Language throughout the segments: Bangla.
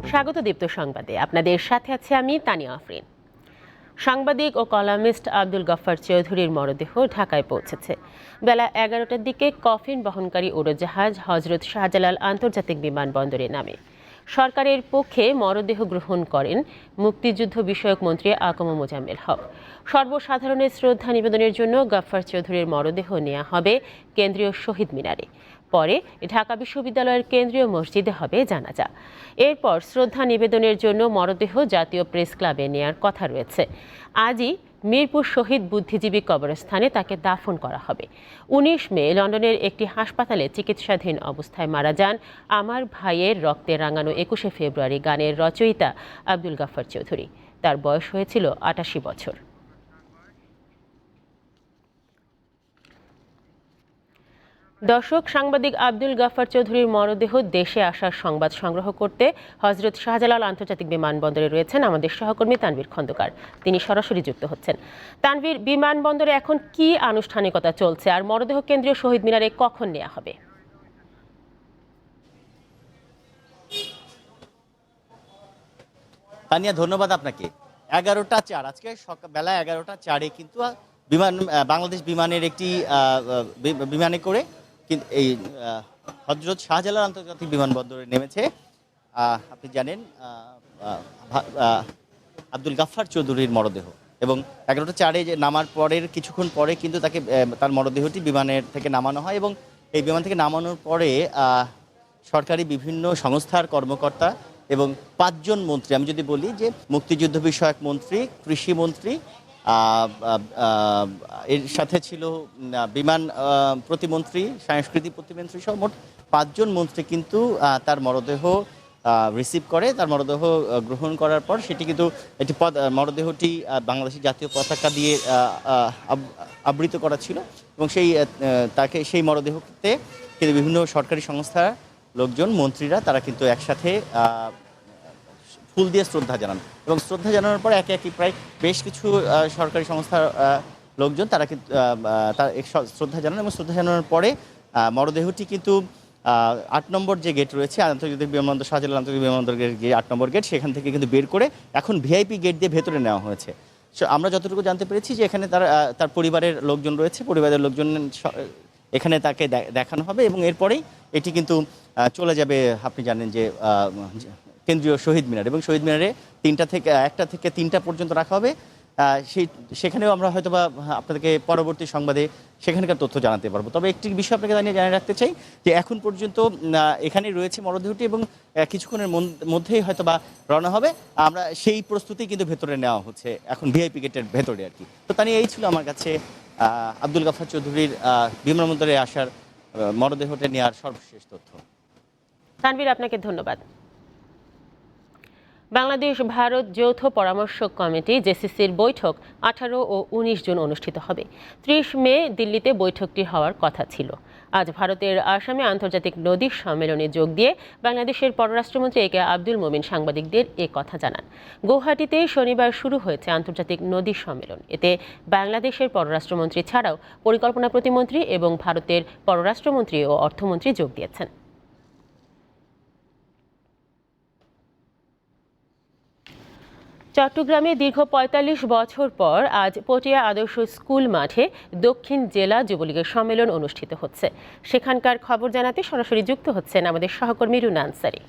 স্বাগত দীপ্ত সংবাদে। আপনাদের সাথে আছে আমি তানিয়া আফরিন। সাংবাদিক ও কলামিস্ট আব্দুল গফফার চৌধুরীর মরদেহ ঢাকায় পৌঁছেছে। বেলা 11টার দিকে কফিন বহনকারী উড়োজাহাজ হজরত শাহজালাল আন্তর্জাতিক বিমানবন্দরে নামে। সরকারের পক্ষে মরদেহ গ্রহণ করেন মুক্তিযুদ্ধ বিষয়ক মন্ত্রী আকম মোজাম্মেল হক। সর্বসাধারণের শ্রদ্ধা নিবেদনের জন্য গফফার চৌধুরীর মরদেহ নেওয়া হবে কেন্দ্রীয় শহীদ মিনারে। পরে ঢাকা বিশ্ববিদ্যালয়ের কেন্দ্রীয় মসজিদে হবে জানাজা। এরপর শ্রদ্ধা নিবেদনের জন্য মরদেহ জাতীয় প্রেস ক্লাবে নেয়ার কথা রয়েছে। আজই মিরপুর শহীদ বুদ্ধিজীবী কবরস্থানে তাকে দাফন করা হবে। 19 মে লন্ডনের একটি হাসপাতালে চিকিৎসাধীন অবস্থায় মারা যান আমার ভাইয়ের রক্তে রাঙানো 21শে ফেব্রুয়ারি গানের রচয়িতা আব্দুল গফফার চৌধুরী। তার বয়স হয়েছিল 88 বছর। দর্শক, সাংবাদিক আব্দুল গফফার চৌধুরীর মরদেহ দেশে আসার সংবাদ সংগ্রহ করতে হজরত শাহজালাল আন্তর্জাতিক বিমানবন্দরে রয়েছেন আমাদের সহকর্মী তানভীর খন্দকার। তিনি সরাসরি যুক্ত হচ্ছেন। তানভীর, বিমানবন্দরে এখন কি আনুষ্ঠানিকতা চলছে আর মরদেহ কেন্দ্রীয় শহীদ মিনারে কখন নেওয়া হবে? তানিয়া, ধন্যবাদ আপনাকে। 11টা 4 আজকে বেলা 11টা 4 কিন্তু বাংলাদেশ বিমানের একটি বিমানে করে এই হজরত শাহজালাল আন্তর্জাতিক বিমানবন্দরে নেমেছে। আপনি জানেন আব্দুল গফফার চৌধুরীর মরদেহ, এবং 11টা 4 যে নামার পরের কিছুক্ষণ পরে কিন্তু তার মরদেহটি বিমানের থেকে নামানো হয়, এবং এই বিমান থেকে নামানোর পরে সরকারি বিভিন্ন সংস্থার কর্মকর্তা এবং 5 জন মন্ত্রী, আমি যদি বলি যে মুক্তিযুদ্ধ বিষয়ক মন্ত্রী, কৃষি মন্ত্রী, এর সাথে ছিল বিমান প্রতিমন্ত্রী, সংস্কৃতি প্রতিমন্ত্রী সহ মোট 5 জন মন্ত্রী কিন্তু তার মরদেহ রিসিভ করে। তার মরদেহ গ্রহণ করার পর সেটি কিন্তু মরদেহটি বাংলাদেশের জাতীয় পতাকা দিয়ে আবৃত করা ছিল, এবং সেই মরদেহতে কিন্তু বিভিন্ন সরকারি সংস্থা লোকজন, মন্ত্রীরা তারা কিন্তু একসাথে ফুল দিয়ে শ্রদ্ধা জানান, এবং শ্রদ্ধা জানানোর পর একে একে প্রায় বেশ কিছু সরকারি সংস্থার লোকজন তারা কিন্তু শ্রদ্ধা জানান, এবং শ্রদ্ধা জানানোর পরে মরদেহটি কিন্তু 8 নম্বর যে গেট রয়েছে আন্তর্জাতিক বিমানবন্দর, শাহজালাল আন্তর্জাতিক বিমানবন্দরের যে 8 নম্বর গেট, সেখান থেকে কিন্তু বের করে এখন ভিআইপি গেট দিয়ে ভেতরে নেওয়া হয়েছে। আমরা যতটুকু জানতে পেরেছি যে এখানে তার পরিবারের লোকজন রয়েছে, পরিবারের লোকজন এখানে তাকে দেখানো হবে, এবং এরপরেই এটি কিন্তু চলে যাবে, আপনি জানেন যে কেন্দ্রীয় শহীদ মিনার, এবং শহীদ মিনারে 1টা থেকে 3টা পর্যন্ত রাখা হবে। সেখানেও আমরা হয়তো বা আপনাদেরকে পরবর্তী সংবাদে সেখানকার তথ্য জানাতে পারবো। তবে একটি বিষয় আপনাকে জানিয়ে রাখতে চাই যে এখন পর্যন্ত এখানেই রয়েছে মরদেহটি, এবং কিছুক্ষণের মধ্যেই হয়তো বা রওনা হবে। আমরা সেই প্রস্তুতি কিন্তু ভেতরে নেওয়া হচ্ছে এখন ভিআইপি গেটের ভেতরে আর কি। তো তাই এই ছিল আমার কাছে আব্দুল গফফার চৌধুরীর বিমানবন্দরে আসার মরদেহটা নেওয়ার সর্বশেষ তথ্য। তানভীর, আপনাকে ধন্যবাদ। বাংলাদেশ ভারত যৌথ পরামর্শক কমিটি জেসিসির বৈঠক 18 ও 19 জুন অনুষ্ঠিত হবে। 30 মে দিল্লিতে বৈঠকটি হওয়ার কথা ছিল। আজ ভারতের আসামে আন্তর্জাতিক নদী সম্মেলনে যোগ দিয়ে বাংলাদেশের পররাষ্ট্রমন্ত্রী এ কে আব্দুল মোমিন সাংবাদিকদের এ কথা জানান। গৌহাটিতে শনিবার শুরু হয়েছে আন্তর্জাতিক নদী সম্মেলন। এতে বাংলাদেশের পররাষ্ট্রমন্ত্রী ছাড়াও পরিকল্পনা প্রতিমন্ত্রী এবং ভারতের পররাষ্ট্রমন্ত্রী ও অর্থমন্ত্রী যোগ দিয়েছেন। চট্টগ্রামে দীর্ঘ ৪৫ বছর পর আজ পটিয়া আদর্শ স্কুল মাঠে দক্ষিণ জেলা যুবলীগের সম্মেলন অনুষ্ঠিত হচ্ছে। সেখানকার খবর জানাতে সরাসরি যুক্ত হচ্ছেন আমাদের সহকর্মী রুনা আনসারি।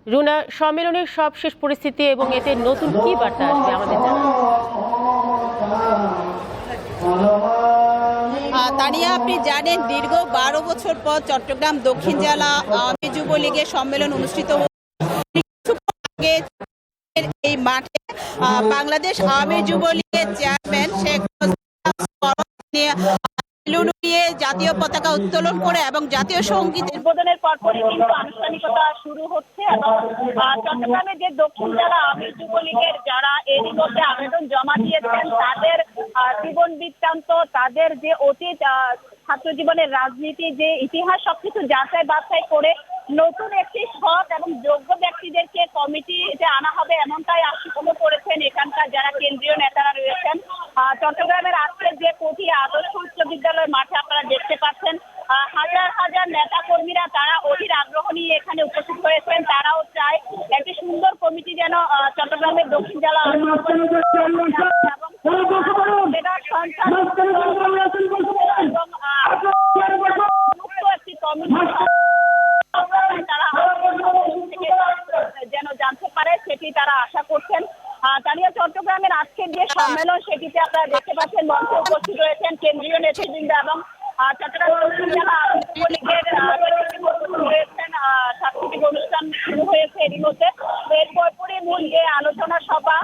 রুনা, সম্মেলনের সবশেষ পরিস্থিতি এবং এতে নতুন কি বার্তা আসবে আমাদের জানান। তানিয়া, আপনি জানেন দীর্ঘ 12 বছর পর চট্টগ্রাম দক্ষিণ জেলা আওয়ামী যুবলীগের সম্মেলন অনুষ্ঠিত হচ্ছে। এই মাঠে বাংলাদেশ আওয়ামী যুবলীগের চেয়ারম্যান শেখ নিয়ে জাতীয় পতাকা উত্তোলন করে এবং জাতীয় সঙ্গীত উদ্বোধনের পরপরই কিন্তু আনুষ্ঠানিকতা শুরু হচ্ছে। এবং চট্টগ্রামে যে দক্ষিণ জেলা আওয়ামী যুবলীগের যারা এরই মধ্যে আবেদন জমা দিয়েছেন তাদের জীবন বৃত্তান্ত, তাদের যে অতীত ছাত্র জীবনের রাজনীতি, যে ইতিহাস সবকিছু যাচাই বাছাই করে নতুন একটি সৎ এবং যোগ্য ব্যক্তিদেরকে কমিটিতে আনা হবে, এমনটাই আশ্বস্ত করেছেন এখানকার যারা কেন্দ্রীয় নেতারা রয়েছেন। চট্টগ্রামের আজকের যে পটিয়া আদর্শ উচ্চ বিদ্যালয়ের মাঠে আপনারা দেখতে পাচ্ছেন হাজার হাজার নেতা কর্মীরা তারা ওই একটি কমিটি তারা যেন জানতে পারে সেটি তারা আশা করছেন। তানিয়া, চট্টগ্রামের আজকের যে সম্মেলন সেটিতে আপনারা দেখতে পাচ্ছেন মঞ্চে উপস্থিত রয়েছেন কেন্দ্রীয় নেতৃবৃন্দ এবং চট্টগ্রাম জেলা আওয়ামী লীগের রয়েছেন। সাংস্কৃতিক অনুষ্ঠান শুরু হয়েছে এরই মধ্যে। এরপরই মূল যে আলোচনা সভা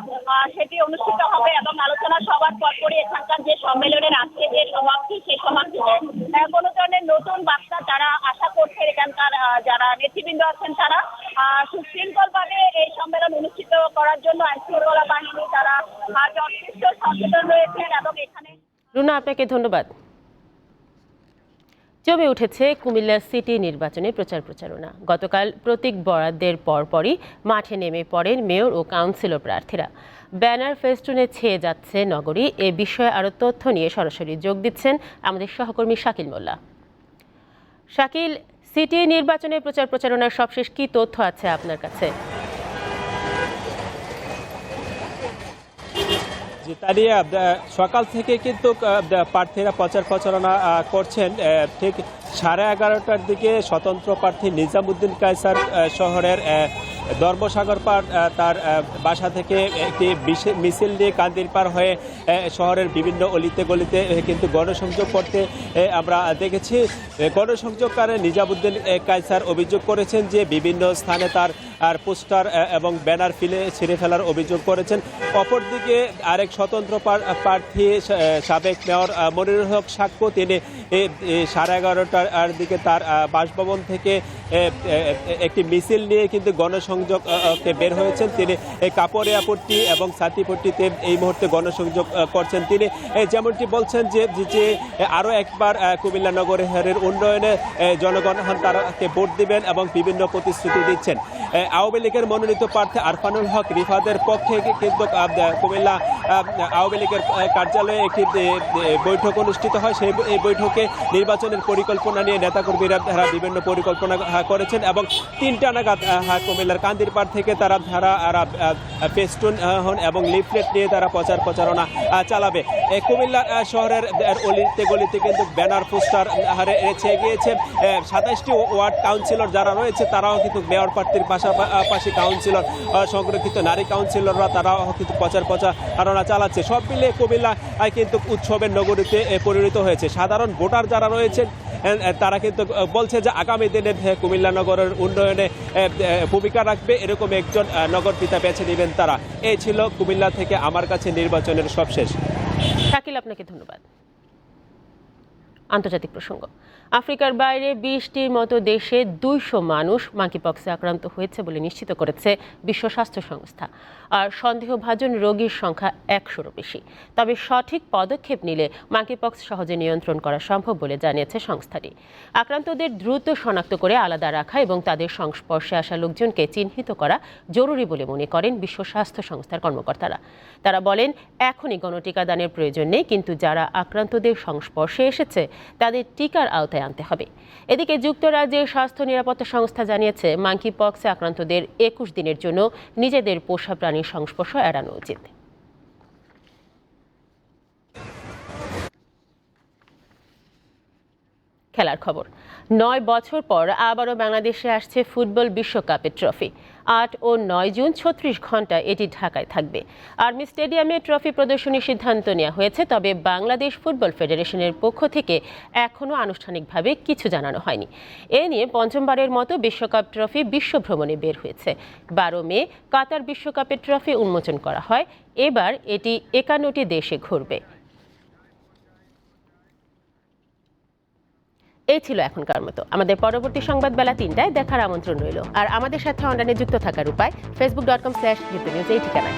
সেটি অনুষ্ঠিত হবে এবং আলোচনা সভার পরপরই এখানকার যে সম্মেলনের আজকে যে সমাপ্তি সেই সমাপ্তিতে কোনো ধরনের নতুন বার্তা তারা আশা করছে। এখানকার যারা নেতৃবৃন্দ আছেন তারা সুশৃঙ্খল ভাবে এই সম্মেলন অনুষ্ঠিত করার জন্য আইনশৃঙ্খলা বাহিনী তারা যথেষ্ট সচেতন রয়েছেন এবং এখানে। রুনা, আপনাকে ধন্যবাদ। জমে উঠেছে কুমিল্লা সিটি নির্বাচনে প্রচারণা। গতকাল প্রতীক বরাদ্দের পরপরই মাঠে নেমে পড়েন মেয়র ও কাউন্সিলর প্রার্থীরা। ব্যানার ফেস্টুনে ছেয়ে যাচ্ছে নগরী। এ বিষয়ে আরও তথ্য নিয়ে সরাসরি যোগ দিচ্ছেন আমাদের সহকর্মী শাকিল মোল্লা। শাকিল, সিটি নির্বাচনে প্রচারণার সবশেষ কি তথ্য আছে আপনার কাছে? তানিয়া, সকাল থেকে কিন্তু প্রার্থীরা প্রচারণা করছেন। ঠিক 11:30টার দিকে স্বতন্ত্র প্রার্থী নিজামুদ্দিন কায়সার শহরের ধর্মসাগর পার তার বাসা থেকে একটি মিছিল নিয়ে কান্দির পার হয়ে শহরের বিভিন্ন অলিতে গলিতে কিন্তু গণসংযোগ করতে আমরা দেখেছি। গণসংযোগকারে নিজামুদ্দিন কায়সার অভিযোগ করেছেন যে বিভিন্ন স্থানে তার পোস্টার এবং ব্যানার ছিঁড়ে ফেলার অভিযোগ করেছেন। অপরদিকে আরেক স্বতন্ত্র প্রার্থী সাবেক মেয়র মনিরুল হক সাক্ষ্য, তিনি 11:30টার দিকে তার বাসভবন থেকে একটি মিছিল নিয়ে কিন্তু গণসংযোগকে বের হয়েছেন। তিনি কাপড়িয়া পট্টি এবং ছাতিপট্টিতে এই মুহূর্তে গণসংযোগ করছেন। তিনি যেমনটি বলছেন যে আরও একবার কুমিল্লা নগরের উন্নয়নে জনগণ তারাকে ভোট দিবেন এবং বিভিন্ন প্রতিশ্রুতি দিচ্ছেন। আওয়ামী লীগের মনোনীত প্রার্থী আরফানুল হক রিফাদের পক্ষে কিন্তু কুমিল্লা আওয়ামী লীগের কার্যালয়ে একটি বৈঠক অনুষ্ঠিত হয়। এই বৈঠকে নির্বাচনের পরিকল্পনা নিয়ে নেতাকর্মীরা বিভিন্ন পরিকল্পনা করেছেন এবং 3টা নাগাদ কুমিল্লার কান্দিরপাড় থেকে তারা পেস্টুন এবং লিফলেট নিয়ে তারা প্রচারণা চালাবে। কুমিল্লা শহরের অলিতে গলিতে কিন্তু ব্যানার পোস্টার ছেয়ে গিয়েছে। 27টি ওয়ার্ড কাউন্সিলর যারা রয়েছে তারাও কিন্তু মেয়র প্রার্থীর পাশাপাশি কাউন্সিলর, সংরক্ষিত নারী কাউন্সিলররা তারাও কিন্তু প্রচারণা চালাচ্ছে। সব মিলিয়ে কুমিল্লা কিন্তু উৎসবের নগরীতে পরিণত হয়েছে। সাধারণ ভোটার যারা রয়েছেন তারা কিন্তু বলছে যে আগামী দিনে কুমিল্লা নগরের উন্নয়নে ভূমিকা রাখবে, এরকম একজন নগরপিতা বেছে নেবেন তারা। এই ছিল কুমিল্লা থেকে আমার কাছে নির্বাচনের সবশেষ। শাকিল, আপনাকে ধন্যবাদ। আন্তর্জাতিক প্রসঙ্গ। আফ্রিকার বাইরে 20টির মতো দেশে 200 মানুষ মাঙ্কিপক্সে আক্রান্ত হয়েছে বলে নিশ্চিত করেছে বিশ্ব স্বাস্থ্য সংস্থা। আর সন্দেহভাজন রোগীর সংখ্যা 100-রও বেশি। তবে সঠিক পদক্ষেপ নিলে মাঙ্কিপক্স সহজে নিয়ন্ত্রণ করা সম্ভব বলে জানিয়েছে সংস্থাটি। আক্রান্তদের দ্রুত শনাক্ত করে আলাদা রাখা এবং তাদের সংস্পর্শে আসা লোকজনকে চিহ্নিত করা জরুরি বলে মনে করেন বিশ্ব স্বাস্থ্য সংস্থার কর্মকর্তারা। তারা বলেন, এখনই গণটিকাদানের প্রয়োজন নেই, কিন্তু যারা আক্রান্তদের সংস্পর্শে এসেছে তাদের টিকার আওতায় আনতে হবে। এদিকে যুক্তরাজ্যের স্বাস্থ্য নিরাপত্তা সংস্থা জানিয়েছে, মাঙ্কিপক্সে আক্রান্তদের 21 দিনের জন্য নিজেদের পোষা প্রাণীর সংস্পর্শ এড়ানো উচিত। খেলার খবর। 9 বছর পর আবারও বাংলাদেশে আসছে ফুটবল বিশ্বকাপের ট্রফি। 8 ও 9 জুন 36 ঘন্টা এটি ঢাকায় থাকবে। আর্মি স্টেডিয়ামে ট্রফি প্রদর্শনীর সিদ্ধান্ত নেওয়া হয়েছে। তবে বাংলাদেশ ফুটবল ফেডারেশনের পক্ষ থেকে এখনও আনুষ্ঠানিকভাবে কিছু জানানো হয়নি। এ নিয়ে পঞ্চমবারের মতো বিশ্বকাপ ট্রফি বিশ্ব ভ্রমণে বের হয়েছে। 12 মে কাতার বিশ্বকাপের ট্রফি উন্মোচন করা হয়। এবার এটি 51টি দেশে ঘুরবে। এই ছিল এখনকার মতো। আমাদের পরবর্তী সংবাদ বেলা 3টায় দেখার আমন্ত্রণ রইল। আর আমাদের সাথে অনলাইনে যুক্ত থাকার উপায় facebook.com/dipnews এই ঠিকানায়।